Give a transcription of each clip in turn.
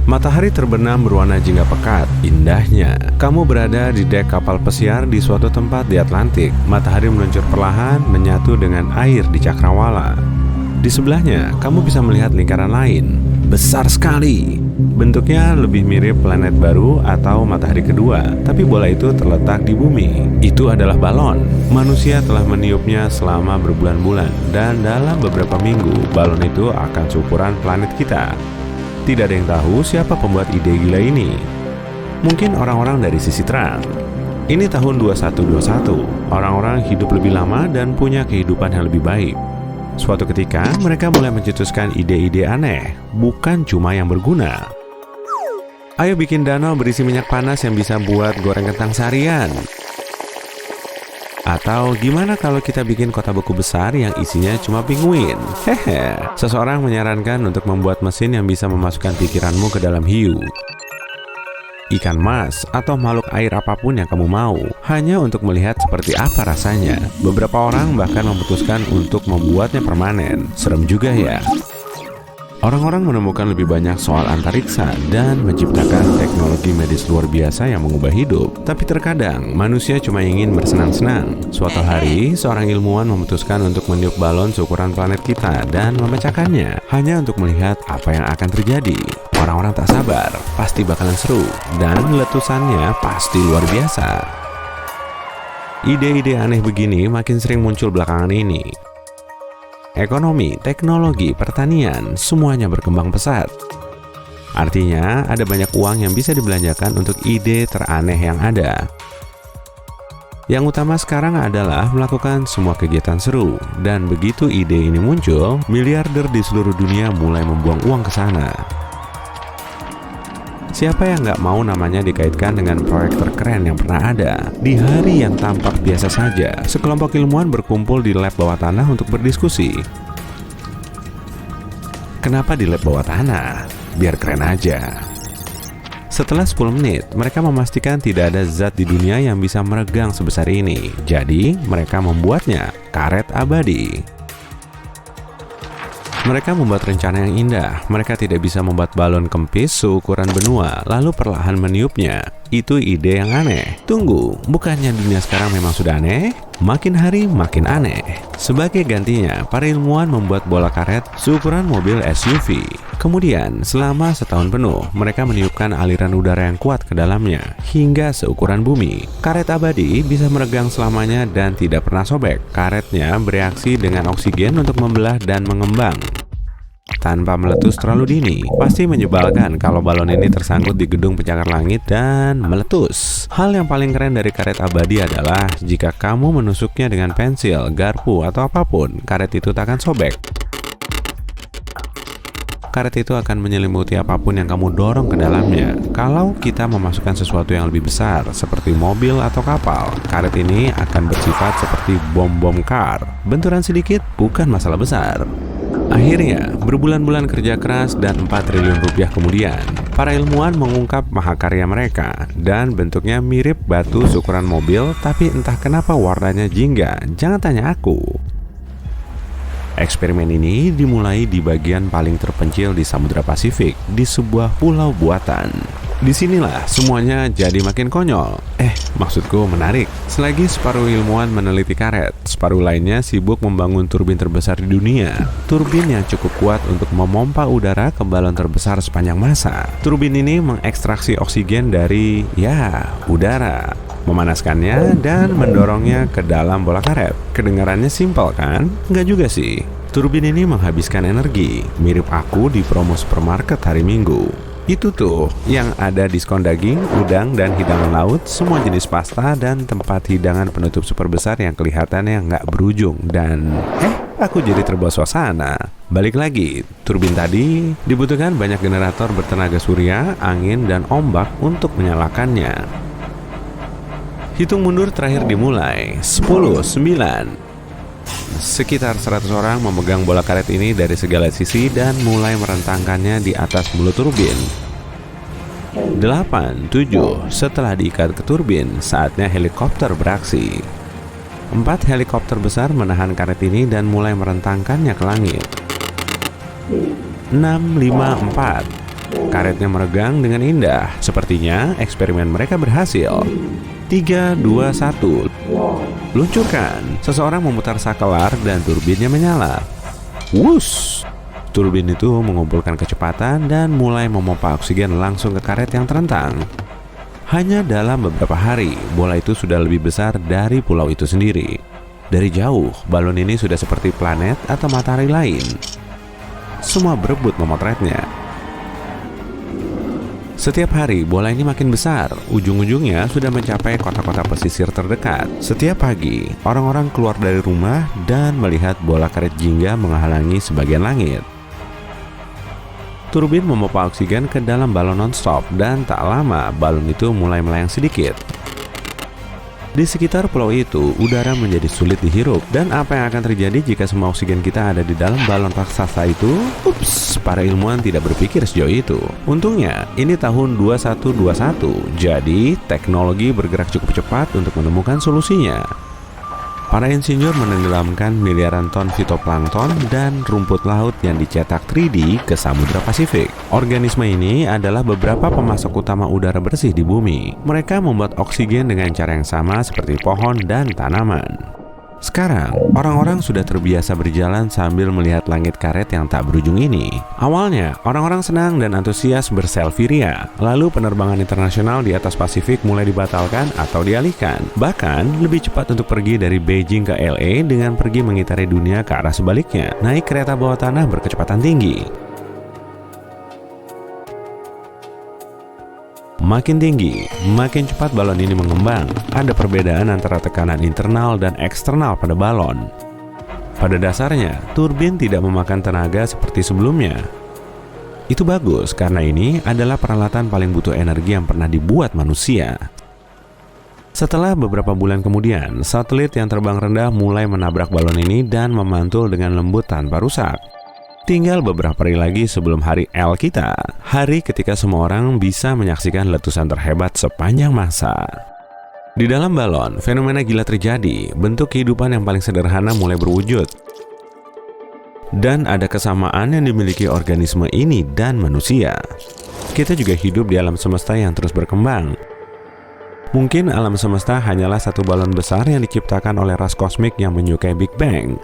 Matahari terbenam berwarna jingga pekat. Indahnya, kamu berada di dek kapal pesiar di suatu tempat di Atlantik. Matahari meluncur perlahan menyatu dengan air di cakrawala. Di sebelahnya, kamu bisa melihat lingkaran lain. Besar sekali. Bentuknya lebih mirip planet baru atau matahari kedua, tapi bola itu terletak di bumi. Itu adalah balon. Manusia telah meniupnya selama berbulan-bulan, dan dalam beberapa minggu, balon itu akan seukuran planet kita. Tidak ada yang tahu siapa pembuat ide gila ini. Mungkin orang-orang dari sisi terang. Ini tahun 2121. Orang-orang hidup lebih lama dan punya kehidupan yang lebih baik. Suatu ketika, mereka mulai mencetuskan ide-ide aneh, bukan cuma yang berguna. Ayo bikin danau berisi minyak panas yang bisa buat goreng kentang seharian. Atau gimana kalau kita bikin kota beku besar yang isinya cuma penguin? Hehe. Seseorang menyarankan untuk membuat mesin yang bisa memasukkan pikiranmu ke dalam hiu. Ikan mas atau makhluk air apapun yang kamu mau, hanya untuk melihat seperti apa rasanya. Beberapa orang bahkan memutuskan untuk membuatnya permanen. Serem juga ya. Orang-orang menemukan lebih banyak soal antariksa dan menciptakan teknologi medis luar biasa yang mengubah hidup. Tapi terkadang manusia cuma ingin bersenang-senang. Suatu hari, seorang ilmuwan memutuskan untuk meniup balon seukuran planet kita dan memecahkannya, hanya untuk melihat apa yang akan terjadi. Orang-orang tak sabar, pasti bakalan seru, dan letusannya pasti luar biasa. Ide-ide aneh begini makin sering muncul belakangan ini. Ekonomi, teknologi, pertanian, semuanya berkembang pesat. Artinya, ada banyak uang yang bisa dibelanjakan untuk ide teraneh yang ada. Yang utama sekarang adalah melakukan semua kegiatan seru. Dan begitu ide ini muncul, miliarder di seluruh dunia mulai membuang uang ke sana. Siapa yang nggak mau namanya dikaitkan dengan proyek terkeren yang pernah ada? Di hari yang tampak biasa saja, sekelompok ilmuwan berkumpul di lab bawah tanah untuk berdiskusi. Kenapa di lab bawah tanah? Biar keren aja. Setelah 10 menit, mereka memastikan tidak ada zat di dunia yang bisa meregang sebesar ini. Jadi, mereka membuatnya, karet abadi. Mereka membuat rencana yang indah. Mereka tidak bisa membuat balon kempis seukuran benua, lalu perlahan meniupnya. Itu ide yang aneh. Tunggu, bukannya dunia sekarang memang sudah aneh? Makin hari makin aneh. Sebagai gantinya, para ilmuwan membuat bola karet seukuran mobil SUV. Kemudian, selama setahun penuh, mereka meniupkan aliran udara yang kuat ke dalamnya, hingga seukuran bumi. Karet abadi bisa meregang selamanya dan tidak pernah sobek. Karetnya bereaksi dengan oksigen untuk membelah dan mengembang tanpa meletus terlalu dini. Pasti menyebalkan kalau balon ini tersangkut di gedung pencakar langit dan meletus. Hal yang paling keren dari karet abadi adalah jika kamu menusuknya dengan pensil, garpu, atau apapun, karet itu tak akan sobek. Karet itu akan menyelimuti apapun yang kamu dorong ke dalamnya. Kalau kita memasukkan sesuatu yang lebih besar, seperti mobil atau kapal, karet ini akan bersifat seperti bom-bom kar. Benturan sedikit bukan masalah besar. Akhirnya, berbulan-bulan kerja keras dan 4 triliun rupiah kemudian, para ilmuwan mengungkap mahakarya mereka, dan bentuknya mirip batu seukuran mobil, tapi entah kenapa warnanya jingga. Jangan tanya aku. Eksperimen ini dimulai di bagian paling terpencil di Samudra Pasifik, di sebuah pulau buatan. Disinilah semuanya jadi makin konyol. Maksudku menarik. Selagi separuh ilmuwan meneliti karet, separuh lainnya sibuk membangun turbin terbesar di dunia. Turbin yang cukup kuat untuk memompa udara ke balon terbesar sepanjang masa. Turbin ini mengekstraksi oksigen dari, udara, memanaskannya dan mendorongnya ke dalam bola karet. Kedengarannya simpel kan? Nggak juga sih. Turbin ini menghabiskan energi, mirip aku di promo supermarket hari Minggu. Itu tuh yang ada diskon daging, udang, dan hidangan laut, semua jenis pasta, dan tempat hidangan penutup super besar yang kelihatannya nggak berujung. Dan aku jadi terbawa suasana. Balik lagi, turbin tadi dibutuhkan banyak generator bertenaga surya, angin, dan ombak untuk menyalakannya. Hitung mundur terakhir dimulai. 10, 9. Sekitar 100 orang memegang bola karet ini dari segala sisi dan mulai merentangkannya di atas mulut turbin. 8, 7. Setelah diikat ke turbin, saatnya helikopter beraksi. 4 helikopter besar menahan karet ini dan mulai merentangkannya ke langit. 6, 5, 4. Karetnya meregang dengan indah. Sepertinya eksperimen mereka berhasil. 3, 2, 1. Luncurkan. Seseorang memutar sakelar dan turbinnya menyala. Wush! Turbin itu mengumpulkan kecepatan dan mulai memompa oksigen langsung ke karet yang terentang. Hanya dalam beberapa hari, bola itu sudah lebih besar dari pulau itu sendiri. Dari jauh, balon ini sudah seperti planet atau matahari lain. Semua berebut memotretnya. Setiap hari, bola ini makin besar. Ujung-ujungnya sudah mencapai kota-kota pesisir terdekat. Setiap pagi, orang-orang keluar dari rumah dan melihat bola karet jingga menghalangi sebagian langit. Turbin memompa oksigen ke dalam balon non-stop dan tak lama balon itu mulai melayang sedikit. Di sekitar pulau itu, udara menjadi sulit dihirup. Dan apa yang akan terjadi jika semua oksigen kita ada di dalam balon raksasa itu? Ups, para ilmuwan tidak berpikir sejauh itu. Untungnya, ini tahun 2121, jadi teknologi bergerak cukup cepat untuk menemukan solusinya. Para insinyur menenggelamkan miliaran ton fitoplankton dan rumput laut yang dicetak 3D ke Samudra Pasifik. Organisme ini adalah beberapa pemasok utama udara bersih di bumi. Mereka membuat oksigen dengan cara yang sama seperti pohon dan tanaman. Sekarang, orang-orang sudah terbiasa berjalan sambil melihat langit karet yang tak berujung ini. Awalnya, orang-orang senang dan antusias berselfie ria. Lalu penerbangan internasional di atas Pasifik mulai dibatalkan atau dialihkan. Bahkan, lebih cepat untuk pergi dari Beijing ke LA dengan pergi mengitari dunia ke arah sebaliknya. Naik kereta bawah tanah berkecepatan tinggi. Makin tinggi, makin cepat balon ini mengembang. Ada perbedaan antara tekanan internal dan eksternal pada balon. Pada dasarnya, turbin tidak memakan tenaga seperti sebelumnya. Itu bagus karena ini adalah peralatan paling butuh energi yang pernah dibuat manusia. Setelah beberapa bulan kemudian, satelit yang terbang rendah mulai menabrak balon ini dan memantul dengan lembut tanpa rusak. Tinggal beberapa hari lagi sebelum hari L kita, hari ketika semua orang bisa menyaksikan letusan terhebat sepanjang masa. Di dalam balon, fenomena gila terjadi, bentuk kehidupan yang paling sederhana mulai berwujud. Dan ada kesamaan yang dimiliki organisme ini dan manusia. Kita juga hidup di alam semesta yang terus berkembang. Mungkin alam semesta hanyalah satu balon besar yang diciptakan oleh ras kosmik yang menyukai Big Bang.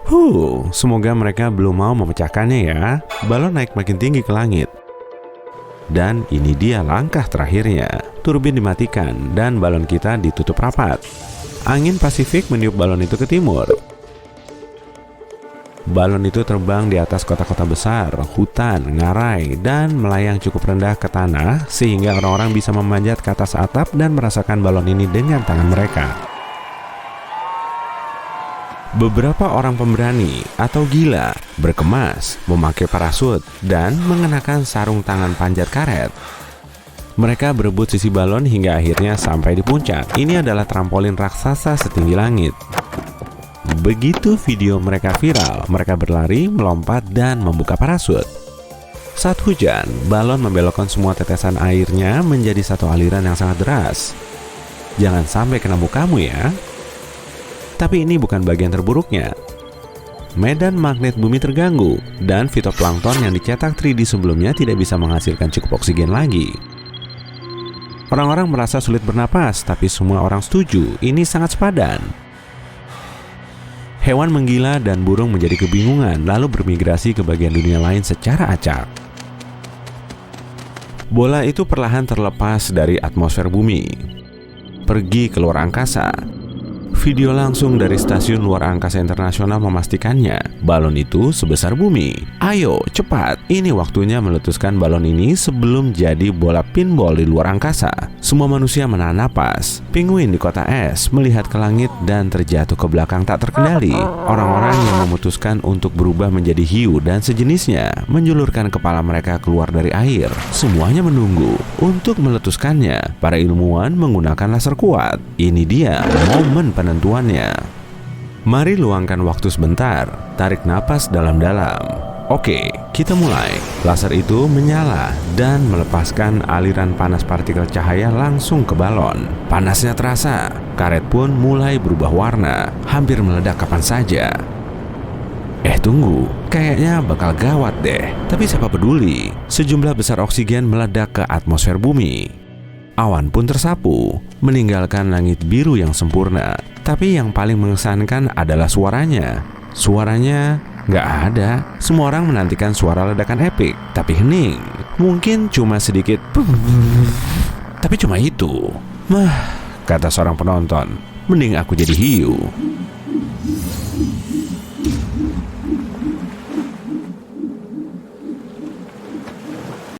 Semoga mereka belum mau memecahkannya ya. Balon naik makin tinggi ke langit. Dan ini dia langkah terakhirnya. Turbin dimatikan dan balon kita ditutup rapat. Angin Pasifik meniup balon itu ke timur. Balon itu terbang di atas kota-kota besar, hutan, ngarai, dan melayang cukup rendah ke tanah sehingga orang-orang bisa memanjat ke atas atap dan merasakan balon ini dengan tangan mereka. Beberapa orang pemberani atau gila berkemas, memakai parasut, dan mengenakan sarung tangan panjat karet. Mereka berebut sisi balon hingga akhirnya sampai di puncak. Ini adalah trampolin raksasa setinggi langit. Begitu video mereka viral, mereka berlari, melompat, dan membuka parasut. Saat hujan, balon membelokkan semua tetesan airnya menjadi satu aliran yang sangat deras. Jangan sampai kena mukamu ya. Tapi ini bukan bagian terburuknya. Medan magnet bumi terganggu, dan fitoplankton yang dicetak 3D sebelumnya tidak bisa menghasilkan cukup oksigen lagi. Orang-orang merasa sulit bernapas, tapi semua orang setuju, ini sangat sepadan. Hewan menggila dan burung menjadi kebingungan lalu bermigrasi ke bagian dunia lain secara acak. Bola itu perlahan terlepas dari atmosfer bumi, pergi ke luar angkasa. Video langsung dari Stasiun Luar Angkasa Internasional memastikannya, balon itu sebesar bumi. Ayo, cepat, ini waktunya meletuskan balon ini sebelum jadi bola pinball di luar angkasa. Semua manusia menahan napas. Penguin di kota es melihat ke langit dan terjatuh ke belakang tak terkendali. Orang-orang yang memutuskan untuk berubah menjadi hiu dan sejenisnya menjulurkan kepala mereka keluar dari air. Semuanya menunggu untuk meletuskannya. Para ilmuwan menggunakan laser kuat. Ini dia momen penentuannya. Mari luangkan waktu sebentar, tarik napas dalam-dalam. Oke, kita mulai. Laser itu menyala dan melepaskan aliran panas partikel cahaya langsung ke balon. Panasnya terasa, karet pun mulai berubah warna, hampir meledak kapan saja. Tunggu, kayaknya bakal gawat deh. Tapi siapa peduli, sejumlah besar oksigen meledak ke atmosfer bumi. Awan pun tersapu, meninggalkan langit biru yang sempurna. Tapi yang paling mengesankan adalah suaranya. Suaranya nggak ada. Semua orang menantikan suara ledakan epik, tapi hening. Mungkin cuma sedikit, tapi cuma itu. Kata seorang penonton, mending aku jadi hiu.